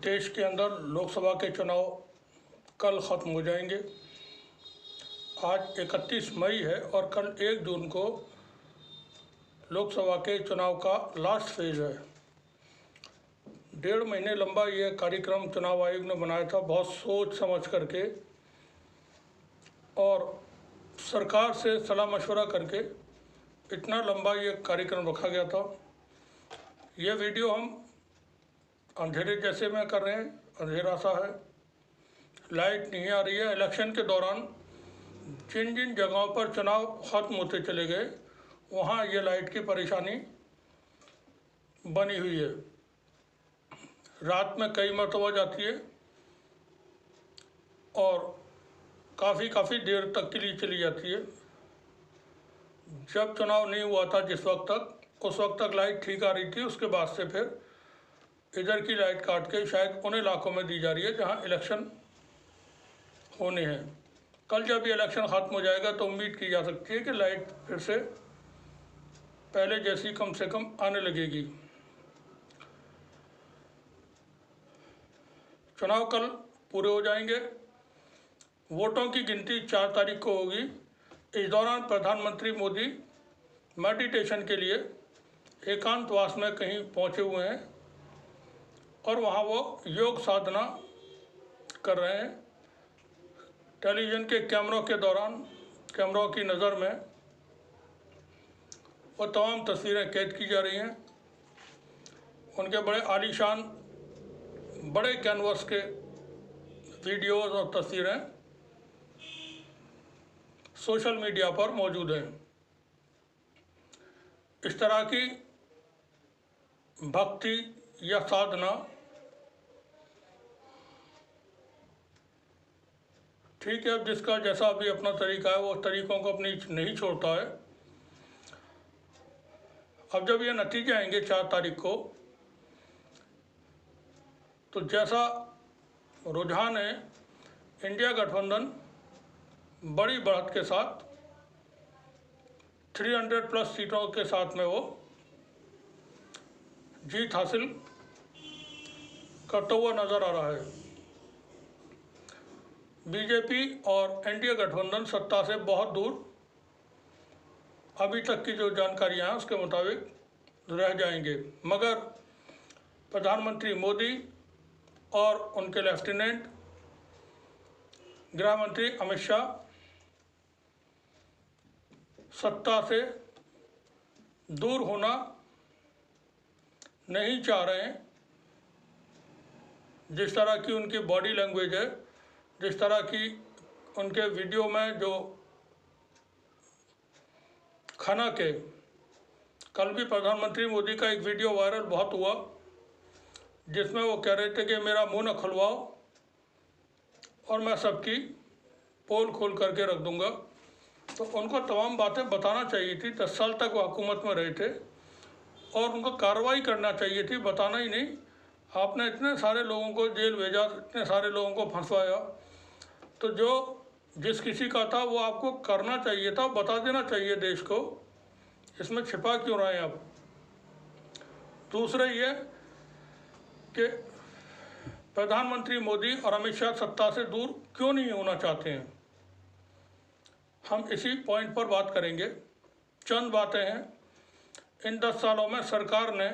देश के अंदर लोकसभा के चुनाव कल ख़त्म हो जाएंगे। आज 31 मई है और कल 1 जून को लोकसभा के चुनाव का लास्ट फेज है। 1.5 महीने लंबा ये कार्यक्रम चुनाव आयोग ने बनाया था, बहुत सोच समझ करके और सरकार से सलाह मशवरा करके इतना लंबा ये कार्यक्रम रखा गया था। ये वीडियो हम अंधेरे जैसे में कर रहे हैं, अंधेरा सा है, लाइट नहीं आ रही है। इलेक्शन के दौरान जिन जिन जगहों पर चुनाव ख़त्म होते चले गए वहाँ ये लाइट की परेशानी बनी हुई है। रात में कई मरतबा जाती है और काफ़ी देर तक के लिए चली जाती है। जब चुनाव नहीं हुआ था जिस वक्त तक, उस वक्त तक लाइट ठीक आ रही थी। उसके बाद से फिर इधर की लाइट काट के शायद उन इलाकों में दी जा रही है जहां इलेक्शन होने हैं। कल जब ये इलेक्शन ख़त्म हो जाएगा तो उम्मीद की जा सकती है कि लाइट फिर से पहले जैसी कम से कम आने लगेगी। चुनाव कल पूरे हो जाएंगे। वोटों की गिनती 4 तारीख को होगी। इस दौरान प्रधानमंत्री मोदी मेडिटेशन के लिए एकांतवास में कहीं पहुंचे हुए हैं और वहां वो योग साधना कर रहे हैं। टेलीविज़न के कैमरों के दौरान, कैमरों की नज़र में वो तमाम तस्वीरें कैद की जा रही हैं। उनके बड़े आलीशान बड़े कैनवस के वीडियोज़ और तस्वीरें सोशल मीडिया पर मौजूद हैं। इस तरह की भक्ति या साधना ठीक है, अब जिसका जैसा भी अपना तरीका है वो तरीक़ों को अपनी नहीं छोड़ता है। अब जब ये नतीजे आएंगे 4 तारीख को, तो जैसा रुझान है, इंडिया गठबंधन बड़ी बढ़त के साथ 300+ सीटों के साथ में वो जीत हासिल करता हुआ नज़र आ रहा है। बीजेपी और एनडीए गठबंधन सत्ता से बहुत दूर अभी तक की जो जानकारियाँ हैं उसके मुताबिक रह जाएंगे, मगर प्रधानमंत्री मोदी और उनके लेफ्टिनेंट गृह मंत्री अमित शाह सत्ता से दूर होना नहीं चाह रहे हैं। जिस तरह की उनकी बॉडी लैंग्वेज है, जिस तरह की उनके वीडियो में जो खाना के, कल भी प्रधानमंत्री मोदी का एक वीडियो वायरल बहुत हुआ जिसमें वो कह रहे थे कि मेरा मुंह न खुलवाओ और मैं सबकी पोल खोल करके रख दूंगा। तो उनको तमाम बातें बताना चाहिए थी। 10 साल तक वो हुकूमत में रहे थे और उनको कार्रवाई करना चाहिए थी, बताना ही नहीं। आपने इतने सारे लोगों को जेल भेजा, इतने सारे लोगों को फंसवाया, तो जो जिस किसी का था वो आपको करना चाहिए था, बता देना चाहिए देश को। इसमें छिपा क्यों रहे हैं आप? दूसरा ये कि प्रधानमंत्री मोदी और अमित शाह सत्ता से दूर क्यों नहीं होना चाहते हैं, हम इसी पॉइंट पर बात करेंगे। चंद बातें हैं। इन 10 सालों में सरकार ने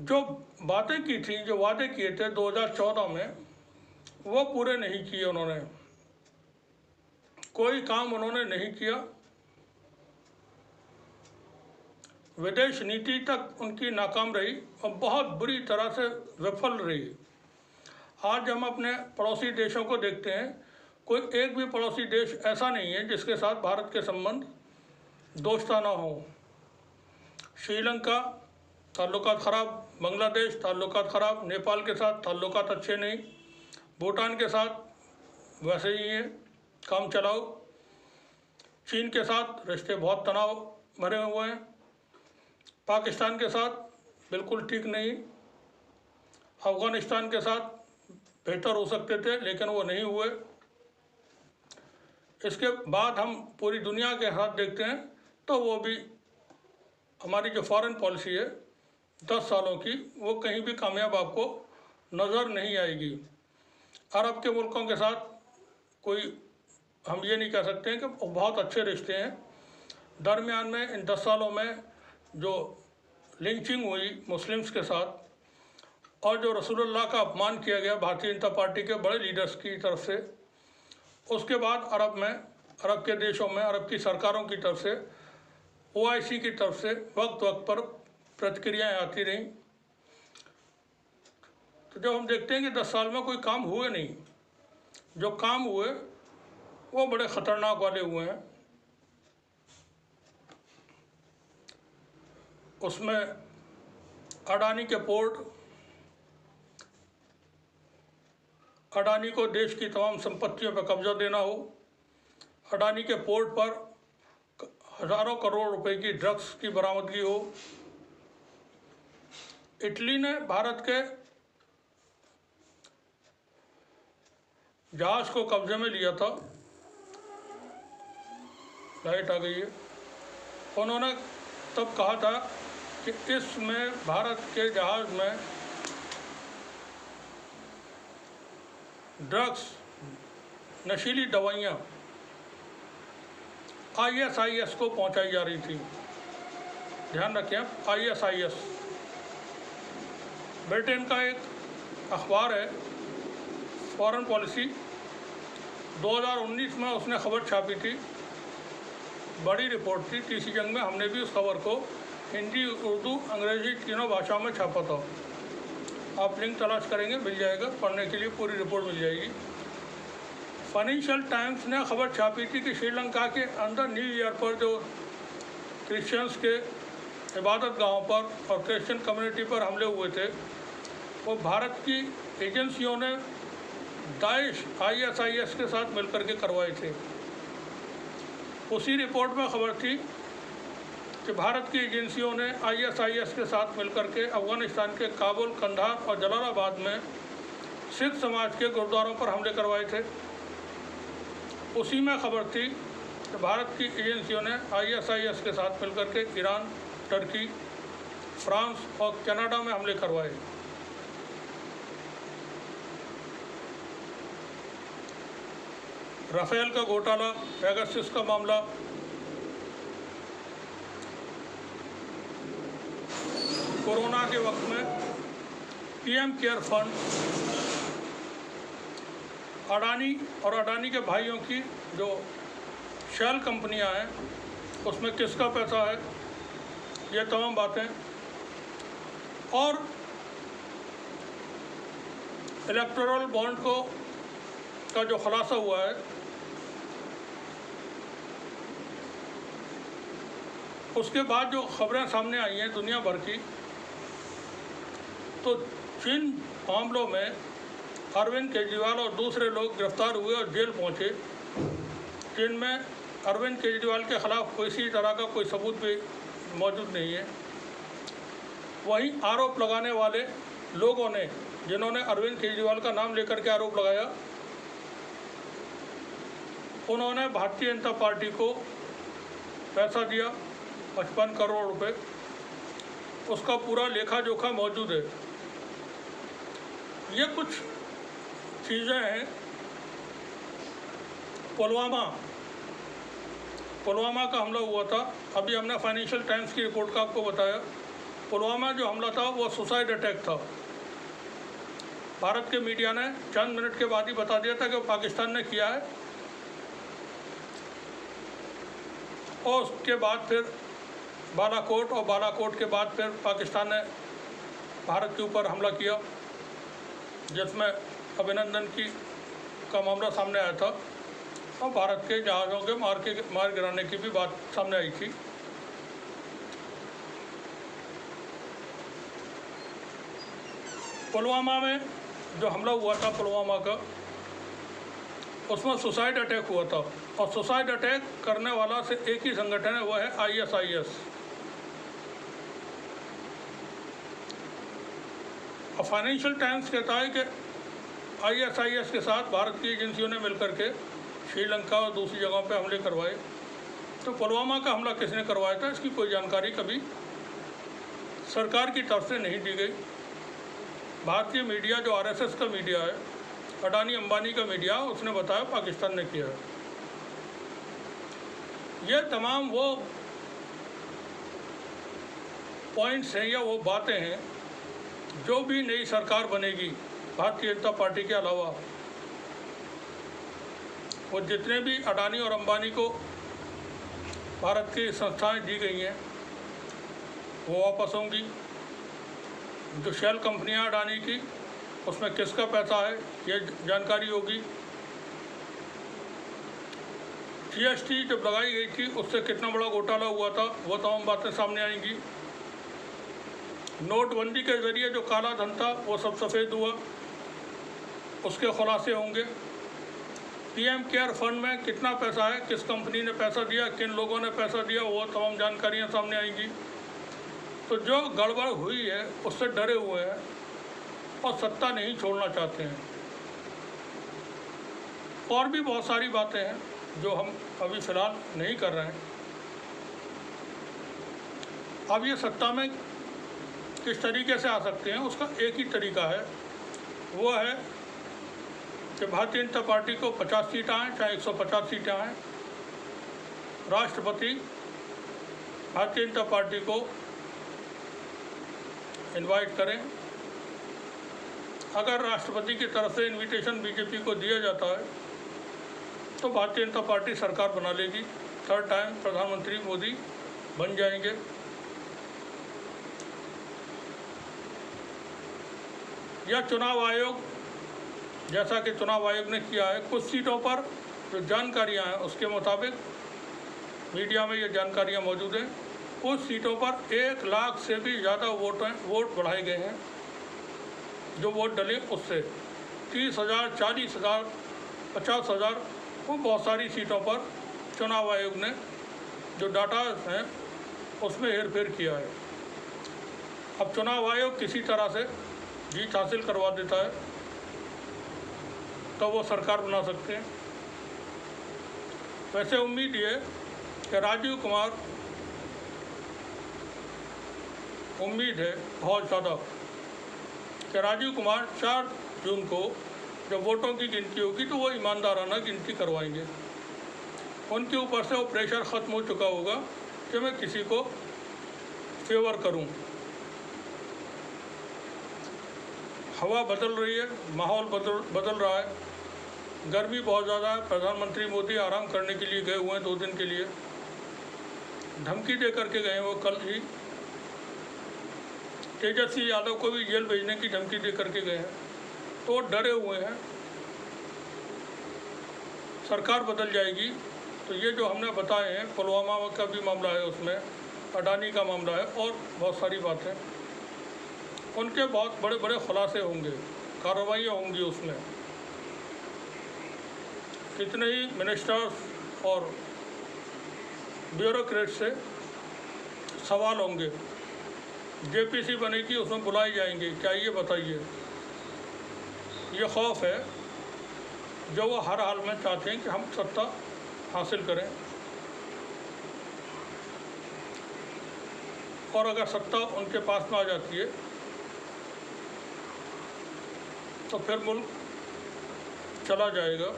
जो बातें की थी, जो वादे किए थे 2014 में, वो पूरे नहीं किए उन्होंने। कोई काम उन्होंने नहीं किया। विदेश नीति तक उनकी नाकाम रही और बहुत बुरी तरह से विफल रही। आज हम अपने पड़ोसी देशों को देखते हैं, कोई एक भी पड़ोसी देश ऐसा नहीं है जिसके साथ भारत के संबंध दोस्ताना हो। श्रीलंका ताल्लुकात ख़राब, बांग्लादेश ताल्लुकात ख़राब, नेपाल के साथ ताल्लुकात अच्छे नहीं, भूटान के साथ वैसे ही है काम चलाओ, चीन के साथ रिश्ते बहुत तनाव भरे हुए हैं, पाकिस्तान के साथ बिल्कुल ठीक नहीं, अफ़गानिस्तान के साथ बेहतर हो सकते थे लेकिन वो नहीं हुए। इसके बाद हम पूरी दुनिया के हाथ देखते हैं तो वो भी हमारी जो फॉरेन पॉलिसी है 10 सालों की, वो कहीं भी कामयाब आपको नज़र नहीं आएगी। अरब के मुल्कों के साथ कोई हम ये नहीं कह सकते हैं कि बहुत अच्छे रिश्ते हैं। दरमियान में इन 10 सालों में जो लिंचिंग हुई मुस्लिम्स के साथ और जो रसूलुल्लाह का अपमान किया गया भारतीय जनता पार्टी के बड़े लीडर्स की तरफ से, उसके बाद अरब के देशों में अरब की सरकारों की तरफ से, OIC की तरफ से वक्त वक्त पर प्रतिक्रियाएँ आती रहीं। तो जब हम देखते हैं कि 10 साल में कोई काम हुए नहीं, जो काम हुए वो बड़े ख़तरनाक वाले हुए हैं। उसमें अडानी के पोर्ट, अडानी को देश की तमाम संपत्तियों पर कब्जा देना हो, अडानी के पोर्ट पर हज़ारों करोड़ रुपए की ड्रग्स की बरामदगी हो, इटली ने भारत के जहाज़ को कब्जे में लिया था, लाइट आ गई है, उन्होंने तब कहा था कि इसमें भारत के जहाज़ में ड्रग्स, नशीली दवाइयाँ ISIS को पहुंचाई जा रही थी। ध्यान रखें, ISIS ब्रिटेन का एक अखबार है फॉरेन पॉलिसी, 2019 में उसने खबर छापी थी, बड़ी रिपोर्ट थी। तीसरी जंग में हमने भी उस खबर को हिंदी, उर्दू, अंग्रेजी तीनों भाषाओं में छापा था। आप लिंक तलाश करेंगे मिल जाएगा, पढ़ने के लिए पूरी रिपोर्ट मिल जाएगी। फाइनेंशियल टाइम्स ने खबर छापी थी कि श्रीलंका के अंदर न्यू ईयर पर जो क्रिश्चियंस के इबादत गाहों पर और क्रिश्चियन कम्युनिटी पर हमले हुए थे, वो भारत की एजेंसियों ने दाइश ISIS के साथ मिलकर के करवाए थे। उसी रिपोर्ट में खबर थी कि भारत की एजेंसियों ने ISIS के साथ मिलकर के अफ़गानिस्तान के काबुल, कंधार और जलालाबाद में सिख समाज के गुरुद्वारों पर हमले करवाए थे। उसी में खबर थी कि भारत की एजेंसियों ने ISIS के साथ मिलकर के ईरान, टर्की, फ्रांस और कनाडा में हमले करवाए। राफेल का घोटाला, पेगासस का मामला, कोरोना के वक्त में PM केयर फंड, अडानी और अडानी के भाइयों की जो शेल कंपनियां हैं उसमें किसका पैसा है, ये तमाम बातें, और इलेक्टोरल बॉन्ड का जो खुलासा हुआ है, उसके बाद जो खबरें सामने आई हैं दुनिया भर की, तो जिन मामलों में अरविंद केजरीवाल और दूसरे लोग गिरफ्तार हुए और जेल पहुंचे, जिनमें अरविंद केजरीवाल के ख़िलाफ़ किसी तरह का कोई सबूत भी मौजूद नहीं है, वहीं आरोप लगाने वाले लोगों ने, जिन्होंने अरविंद केजरीवाल का नाम लेकर के आरोप लगाया, उन्होंने भारतीय जनता पार्टी को पैसा दिया 55 करोड़ रुपए। उसका पूरा लेखा जोखा मौजूद है। ये कुछ चीज़ें हैं। पुलवामा का हमला हुआ था, अभी हमने फाइनेंशियल टाइम्स की रिपोर्ट का आपको बताया। पुलवामा जो हमला था वो सुसाइड अटैक था। भारत के मीडिया ने चंद मिनट के बाद ही बता दिया था कि वो पाकिस्तान ने किया है, और उसके बाद फिर बालाकोट, और बालाकोट के बाद फिर पाकिस्तान ने भारत के ऊपर हमला किया, जिसमें अभिनंदन का मामला सामने आया था, और भारत के जहाज़ों के मार गिराने की भी बात सामने आई थी। पुलवामा में जो हमला हुआ था पुलवामा का, उसमें सुसाइड अटैक हुआ था, और सुसाइड अटैक करने वाला से एक ही संगठन है, वह है ISIS। और फाइनेंशियल टाइम्स कहता है कि ISIS के साथ भारत की एजेंसियों ने मिलकर के श्रीलंका और दूसरी जगहों पे हमले करवाए। तो पुलवामा का हमला किसने करवाया था, इसकी कोई जानकारी कभी सरकार की तरफ से नहीं दी गई। भारतीय मीडिया जो आरएसएस का मीडिया है, अडानी अंबानी का मीडिया, उसने बताया पाकिस्तान ने किया है। ये तमाम वो पॉइंट्स हैं या वो बातें हैं जो भी नई सरकार बनेगी भारतीय जनता पार्टी के अलावा, वो जितने भी अडानी और अंबानी को भारत की संस्थाएं दी गई हैं वो वापस होंगी। जो शेल कंपनियां अडानी की, उसमें किसका पैसा है ये जानकारी होगी। जीएसटी जब लगाई गई थी उससे कितना बड़ा घोटाला हुआ था वो तमाम बातें सामने आएंगी। नोटबंदी के ज़रिए जो काला धन था वो सब सफ़ेद हुआ, उसके खुलासे होंगे। पीएम केयर फंड में कितना पैसा है, किस कंपनी ने पैसा दिया, किन लोगों ने पैसा दिया, वो तमाम जानकारियाँ सामने आएंगी। तो जो गड़बड़ हुई है उससे डरे हुए हैं और सत्ता नहीं छोड़ना चाहते हैं। और भी बहुत सारी बातें हैं जो हम अभी फ़िलहाल नहीं कर रहे हैं। अब ये सत्ता में किस तरीके से आ सकते हैं उसका एक ही तरीका है, वो है कि भारतीय जनता पार्टी को 50 सीटें आएँ, चाहे 150 सीटें आएँ, राष्ट्रपति भारतीय जनता पार्टी को इनवाइट करें। अगर राष्ट्रपति की तरफ से इनविटेशन बीजेपी को दिया जाता है तो भारतीय जनता पार्टी सरकार बना लेगी, थर्ड टाइम प्रधानमंत्री मोदी बन जाएंगे। या चुनाव आयोग, जैसा कि चुनाव आयोग ने किया है, कुछ सीटों पर जो जानकारियां हैं उसके मुताबिक मीडिया में ये जानकारियां मौजूद हैं, कुछ सीटों पर 1 लाख से भी ज़्यादा वोट बढ़ाए गए हैं। जो वोट डले उससे 30,000, 40,000, 50,000, वो बहुत सारी सीटों पर चुनाव आयोग ने जो डाटा हैं उसमें हेरफेर किया है। अब चुनाव आयोग किसी तरह से जीत हासिल करवा देता है तो वो सरकार बना सकते हैं। वैसे उम्मीद ये कि राजीव कुमार, उम्मीद है बहुत ज़्यादा कि राजीव कुमार 4 जून को जब वोटों की गिनती होगी तो वो ईमानदाराना गिनती करवाएंगे। उनके ऊपर से वो प्रेशर ख़त्म हो चुका होगा कि मैं किसी को फेवर करूं। हवा बदल रही है, माहौल बदल रहा है, गर्मी बहुत ज़्यादा है। प्रधानमंत्री मोदी आराम करने के लिए गए हुए हैं 2 दिन के लिए, धमकी दे करके गए हैं वो कल ही। तेजस्वी यादव को भी जेल भेजने की धमकी दे करके गए हैं, तो डरे हुए हैं सरकार बदल जाएगी। तो ये जो हमने बताए हैं, पुलवामा का भी मामला है, उसमें अडानी का मामला है और बहुत सारी बातें, उनके बहुत बड़े बड़े खुलासे होंगे, कार्रवाइयाँ होंगी। उसमें कितने ही मिनिस्टर्स और ब्यूरोक्रेट से सवाल होंगे। जेपीसी बनेगी, उसमें बुलाए जाएंगे, क्या ये बताइए। ये खौफ है जो वो हर हाल में चाहते हैं कि हम सत्ता हासिल करें, और अगर सत्ता उनके पास में आ जाती है तो फिर मुल्क चला जाएगा।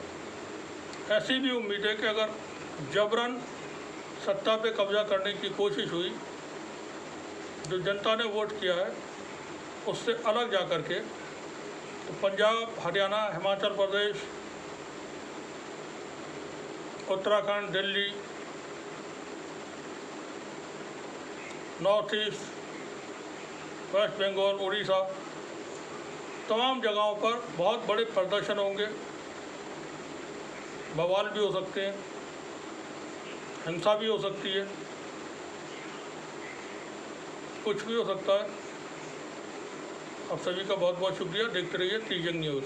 ऐसी भी उम्मीद है कि अगर जबरन सत्ता पे कब्जा करने की कोशिश हुई, जो जनता ने वोट किया है उससे अलग जा कर के, तो Punjab, Haryana, Himachal Pradesh, Uttarakhand, Delhi, North East, West Bengal, Orissa, तमाम जगहों पर बहुत बड़े प्रदर्शन होंगे, बवाल भी हो सकते हैं, हिंसा भी हो सकती है, कुछ भी हो सकता है। आप सभी का बहुत बहुत शुक्रिया। देखते रहिए तीजन न्यूज़।